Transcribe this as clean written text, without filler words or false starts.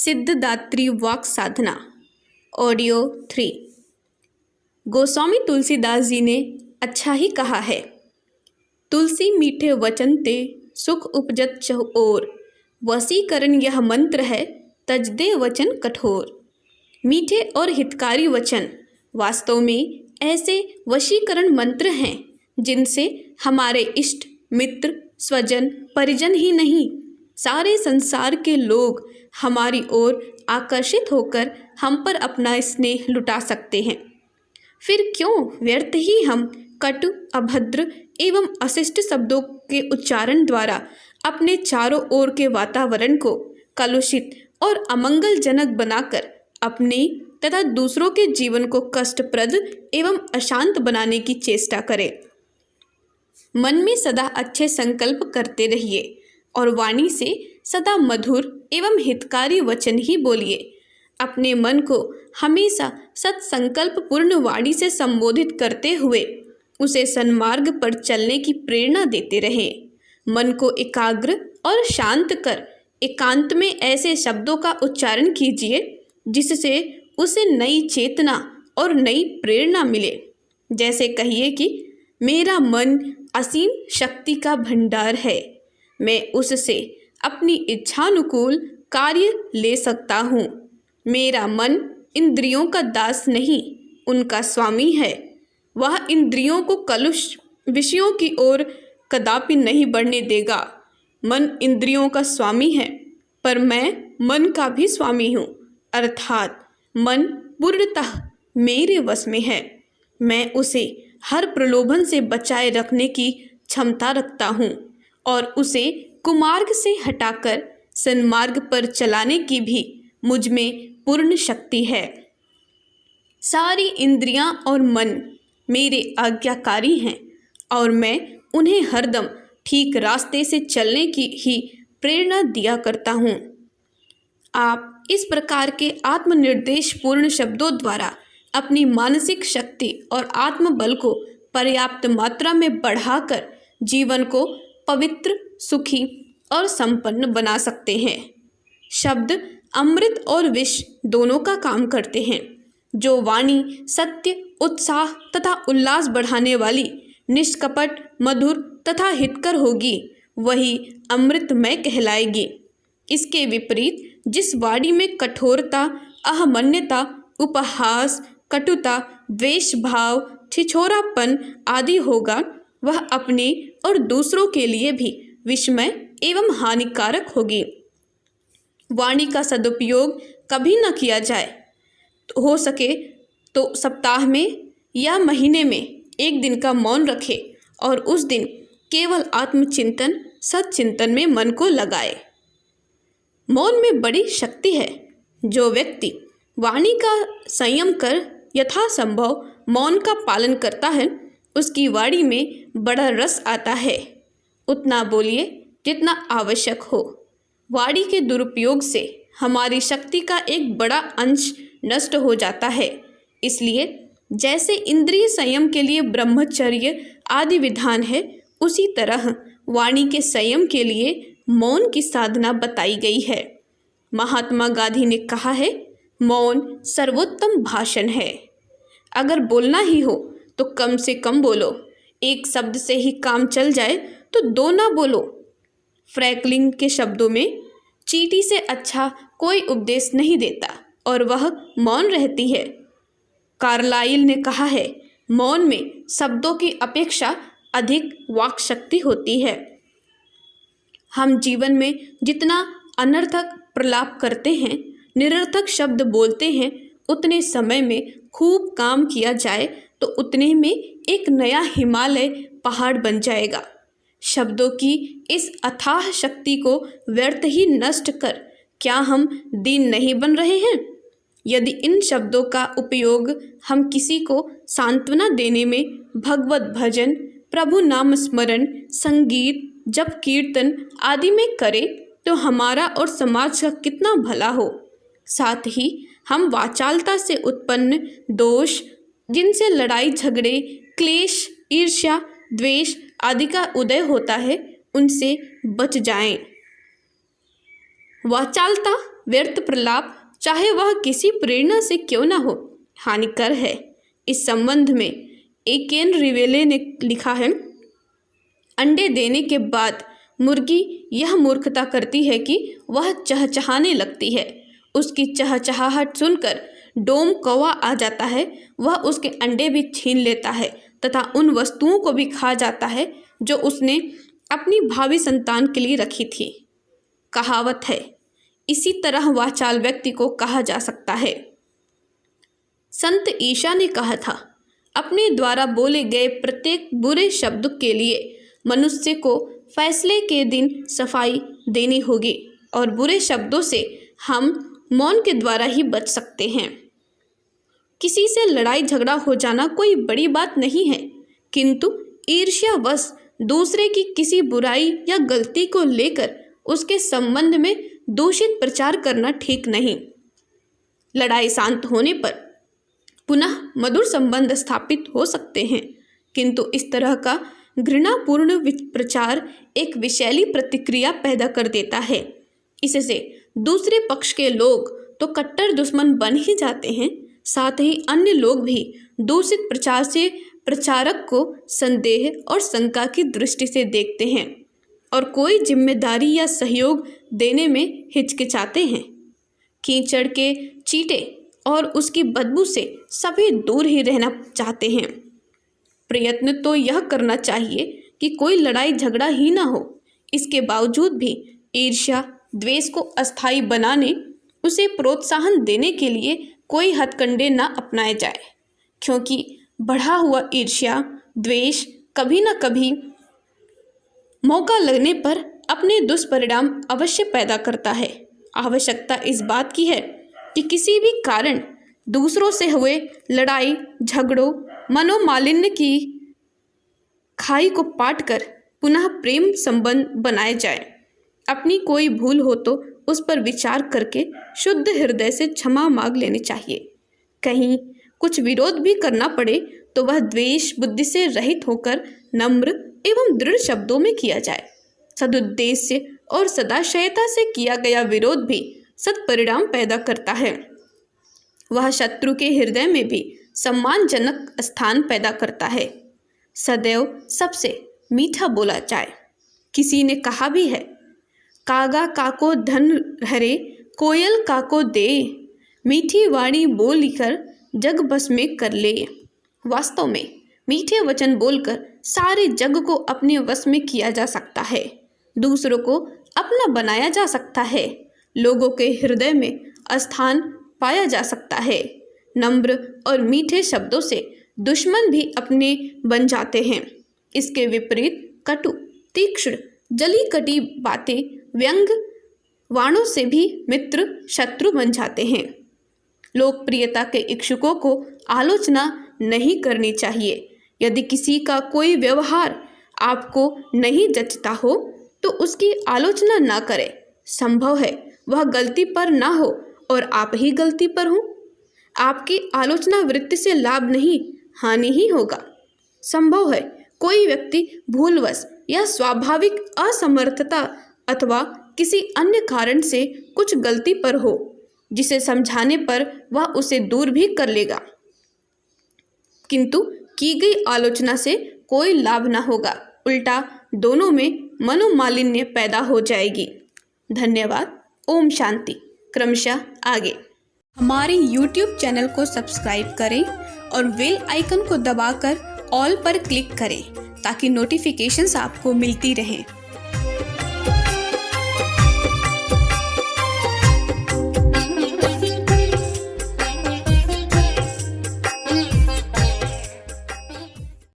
सिद्धदात्री वाक साधना audio 3। Goswami Tulsidas ji ने अच्छा ही कहा है, तुलसी मीठे वचन ते सुख उपजत चह ओर, वसीकरण यह मंत्र है तज दे वचन कठोर। मीठे और हितकारी वचन वास्तव में ऐसे वशीकरण मंत्र हैं जिनसे हमारे इष्ट मित्र स्वजन परिजन ही नहीं, सारे संसार के लोग हमारी ओर आकर्षित होकर हम पर अपना स्नेह लुटा सकते हैं। फिर क्यों व्यर्थ ही हम कटु अभद्र एवं अशिष्ट शब्दों के उच्चारण द्वारा अपने चारों ओर के वातावरण को कलुषित और अमंगलजनक बनाकर अपने तथा दूसरों के जीवन को कष्टप्रद एवं अशांत बनाने की चेष्टा करें। मन में सदा अच्छे संकल्प करते रहिए और वाणी से सदा मधुर एवं हितकारी वचन ही बोलिए। अपने मन को हमेशा सत्संकल्प पूर्ण वाणी से संबोधित करते हुए उसे सन्मार्ग पर चलने की प्रेरणा देते रहें। मन को एकाग्र और शांत कर एकांत में ऐसे शब्दों का उच्चारण कीजिए जिससे उसे नई चेतना और नई प्रेरणा मिले। जैसे कहिए कि मेरा मन असीम शक्ति का भंडार है, मैं उससे अपनी इच्छानुकूल कार्य ले सकता हूँ। मेरा मन इंद्रियों का दास नहीं, उनका स्वामी है। वह इंद्रियों को कलुष विषयों की ओर कदापि नहीं बढ़ने देगा। मन इंद्रियों का स्वामी है, पर मैं मन का भी स्वामी हूँ, अर्थात मन पूर्णतः मेरे वश में है। मैं उसे हर प्रलोभन से बचाए रखने की क्षमता रखता हूँ और उसे कुमार्ग से हटाकर सन्मार्ग पर चलाने की भी मुझ में पूर्ण शक्ति है। सारी इंद्रियां और मन मेरे आज्ञाकारी हैं और मैं उन्हें हरदम ठीक रास्ते से चलने की ही प्रेरणा दिया करता हूँ। आप इस प्रकार के आत्मनिर्देश पूर्ण शब्दों द्वारा अपनी मानसिक शक्ति और आत्मबल को पर्याप्त मात्रा में बढ़ाकर जीवन को पवित्र, सुखी और संपन्न बना सकते हैं। शब्द अमृत और विष दोनों का काम करते हैं। जो वाणी सत्य, उत्साह तथा उल्लास बढ़ाने वाली, निष्कपट, मधुर तथा हितकर होगी, वही अमृतमय कहलाएगी। इसके विपरीत जिस वाणी में कठोरता, अहमन्यता, उपहास, कटुता, द्वेष भाव, छिछोरापन आदि होगा, वह अपने और दूसरों के लिए भी विषमय एवं हानिकारक होगी। वाणी का सदुपयोग कभी न किया जाए, तो हो सके तो सप्ताह में या महीने में एक दिन का मौन रखे और उस दिन केवल आत्मचिंतन, सच्चिंतन में मन को लगाए। मौन में बड़ी शक्ति है। जो व्यक्ति वाणी का संयम कर यथासंभव मौन का पालन करता है, उसकी वाणी में बड़ा रस आता है। उतना बोलिए जितना आवश्यक हो। वाणी के दुरुपयोग से हमारी शक्ति का एक बड़ा अंश नष्ट हो जाता है। इसलिए जैसे इंद्रिय संयम के लिए ब्रह्मचर्य आदि विधान है, उसी तरह वाणी के संयम के लिए मौन की साधना बताई गई है। महात्मा गांधी ने कहा है, मौन सर्वोत्तम भाषण है। अगर बोलना ही हो तो कम से कम बोलो। एक शब्द से ही काम चल जाए तो दो ना बोलो। फ्रैंकलिन के शब्दों में, चींटी से अच्छा कोई उपदेश नहीं देता और वह मौन रहती है। कार्लाइल ने कहा है, मौन में शब्दों की अपेक्षा अधिक वाक शक्ति होती है। हम जीवन में जितना अनर्थक प्रलाप करते हैं, निरर्थक शब्द बोलते हैं, उतने समय में खूब काम किया जाए तो उतने में एक नया हिमालय पहाड़ बन जाएगा। शब्दों की इस अथाह शक्ति को व्यर्थ ही नष्ट कर क्या हम दीन नहीं बन रहे हैं? यदि इन शब्दों का उपयोग हम किसी को सांत्वना देने में, भगवत भजन, प्रभु नाम स्मरण, संगीत, जप कीर्तन आदि में करें तो हमारा और समाज का कितना भला हो। साथ ही हम वाचालता से उत्पन्न दोष, जिनसे लड़ाई झगड़े, क्लेश, ईर्ष्या, द्वेष आदि का उदय होता है, उनसे बच जाएं। वाचालता व्यर्थ प्रलाप, चाहे वह किसी प्रेरणा से क्यों न हो, हानिकर है। इस संबंध में एकेन रिवेले ने लिखा है, अंडे देने के बाद मुर्गी यह मूर्खता करती है कि वह चहचहाने लगती है। उसकी चहचहाहट सुनकर डोम कौवा आ जाता है। वह उसके अंडे भी छीन लेता है तथा उन वस्तुओं को भी खा जाता है जो उसने अपनी भावी संतान के लिए रखी थी। कहावत है, इसी तरह वाचाल व्यक्ति को कहा जा सकता है। संत ईशा ने कहा था, अपने द्वारा बोले गए प्रत्येक बुरे शब्द के लिए मनुष्य को फैसले के दिन सफाई देनी होगी और बुरे शब्दों से हम मौन के द्वारा ही बच सकते हैं। किसी से लड़ाई झगड़ा हो जाना कोई बड़ी बात नहीं है, किंतु ईर्ष्यावश दूसरे की किसी बुराई या गलती को लेकर उसके संबंध में दूषित प्रचार करना ठीक नहीं। लड़ाई शांत होने पर पुनः मधुर संबंध स्थापित हो सकते हैं, किंतु इस तरह का घृणापूर्ण प्रचार एक विषैली प्रतिक्रिया पैदा कर देता है। इससे दूसरे पक्ष के लोग तो कट्टर दुश्मन बन ही जाते हैं, साथ ही अन्य लोग भी दूषित प्रचार से प्रचारक को संदेह और शंका की दृष्टि से देखते हैं और कोई जिम्मेदारी या सहयोग देने में हिचकिचाते हैं। कीचड़ के चींटे और उसकी बदबू से सभी दूर ही रहना चाहते हैं। प्रयत्न तो यह करना चाहिए कि कोई लड़ाई झगड़ा ही ना हो। इसके बावजूद भी ईर्ष्या द्वेष को अस्थायी बनाने, उसे प्रोत्साहन देने के लिए कोई हथकंडे न अपनाए जाए, क्योंकि बढ़ा हुआ ईर्ष्या द्वेष कभी न कभी मौका लगने पर अपने दुष्परिणाम अवश्य पैदा करता है। आवश्यकता इस बात की है कि किसी भी कारण दूसरों से हुए लड़ाई झगड़ों, मनोमालिन्य की खाई को पाट कर पुनः प्रेम संबंध बनाए जाए। अपनी कोई भूल हो तो उस पर विचार करके शुद्ध हृदय से क्षमा मांग लेनी चाहिए। कहीं कुछ विरोध भी करना पड़े तो वह द्वेष बुद्धि से रहित होकर नम्र एवं दृढ़ शब्दों में किया जाए। सदुद्देश्य और सदाशयता से किया गया विरोध भी सत्परिणाम पैदा करता है। वह शत्रु के हृदय में भी सम्मानजनक स्थान पैदा करता है। सदैव सबसे मीठा बोला जाए। किसी ने कहा भी है, कागा काको धन हरे, कोयल काको दे, मीठी वाणी बोलकर जग बस में कर ले। वास्तव में मीठे वचन बोलकर सारे जग को अपने वश में किया जा सकता है, दूसरों को अपना बनाया जा सकता है, लोगों के हृदय में स्थान पाया जा सकता है। नम्र और मीठे शब्दों से दुश्मन भी अपने बन जाते हैं। इसके विपरीत कटु, तीक्ष्ण, जली कटी बातें, व्यंग वाणों से भी मित्र शत्रु बन जाते हैं। लोकप्रियता के इच्छुकों को आलोचना नहीं करनी चाहिए। यदि किसी का कोई व्यवहार आपको नहीं जचता हो तो उसकी आलोचना ना करें। संभव है वह गलती पर ना हो और आप ही गलती पर हो। आपकी आलोचना वृत्ति से लाभ नहीं, हानि ही होगा। संभव है कोई व्यक्ति भूलवश या स्वाभाविक असमर्थता अथवा किसी अन्य कारण से कुछ गलती पर हो, जिसे समझाने पर वह उसे दूर भी कर लेगा, किंतु की गई आलोचना से कोई लाभ न होगा, उल्टा दोनों में मनोमालिन्य पैदा हो जाएगी। धन्यवाद। ओम शांति। क्रमशः आगे। हमारे YouTube चैनल को सब्सक्राइब करें और बेल आइकन को दबाकर ऑल पर क्लिक करें ताकि नोटिफिकेशंस आपको मिलती रहें।